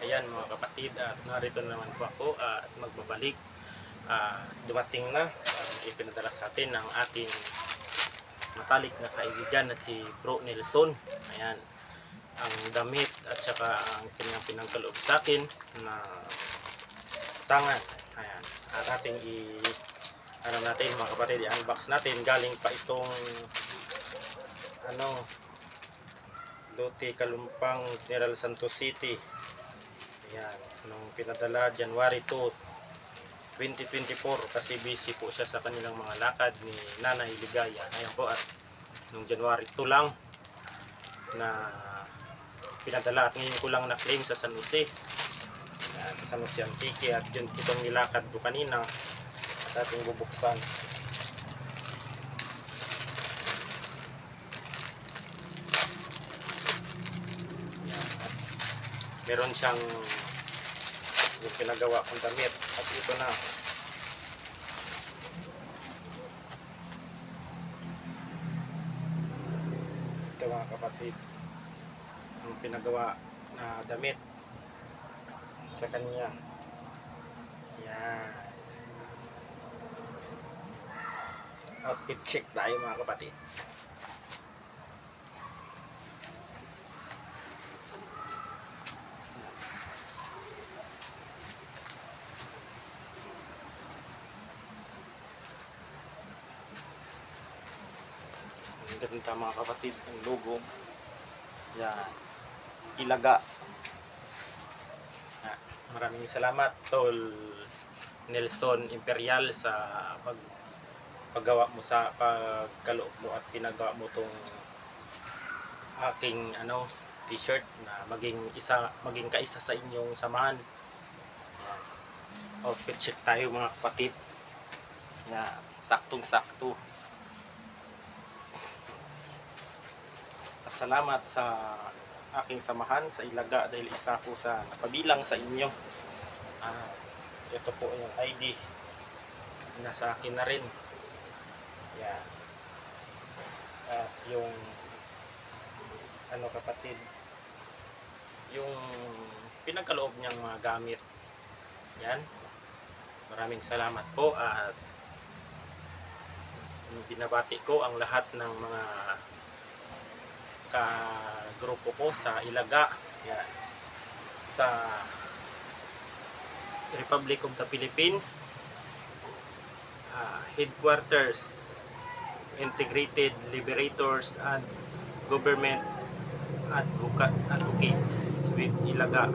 Ayan mga kapatid, at narito naman po ako at magbabalik. Dumating na ipinadala sa atin ng ating matalik na kaibigan na si Bro Nelson. Ayan, ang damit at saka ang kanyang pinangkaloob sa akin na tangan. Ayan, at ating ano natin mga kapatid, i-unbox natin. Galing pa itong Lote Kalumpang, General Santos City. Ayan, nung pinadala January 2, 2024, kasi busy po siya sa kanilang mga lakad ni Nanay Ligaya. Ayan po, at nung January 2 lang na pinadala, at ngayon ko lang na-claim sa San Jose. Ayan, sa San Jose Antique, at yun itong nilakad ko kanina at ating bubuksan. Meron siyang yung pinagawa kong damit, at ito na. Ito mga kapatid, yung pinagawa na damit sa kanya. Yan, outfit check tayo mga kapatid. Ang ganda mga kapatid, ang logo. Yan, Ilaga. Maraming salamat Tol Nelson Imperial sa paggawa mo, sa pagkaloob mo at pinagawa mo tong aking t-shirt na maging kaisa sa inyong samahan. Yan. Outfit check tayo mga kapatid. Yan, saktong-sakto. Salamat sa aking samahan sa Ilaga dahil isa ko sa napabilang sa inyo. Ito po yung ID, nasa akin na rin. Yan. At yung kapatid, yung pinagkaloob niyang mga gamit. Yan, maraming salamat po, at binabati ko ang lahat ng mga ka-grupo ko sa Ilaga. Yan. Sa Republic of the Philippines, Headquarters, Integrated Liberators and Government Advocates with Ilaga,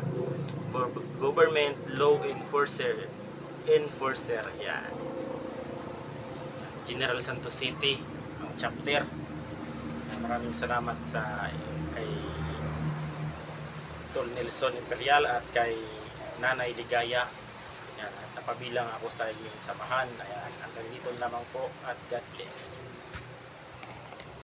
Government Law Enforcer. Yan. General Santos City ang chapter. Maraming salamat kay Tol Nelson Imperial at kay Nanay Ligaya. Yan, at napabilang ako sa inyong samahan. Ayan, hanggang dito lamang po, at God bless.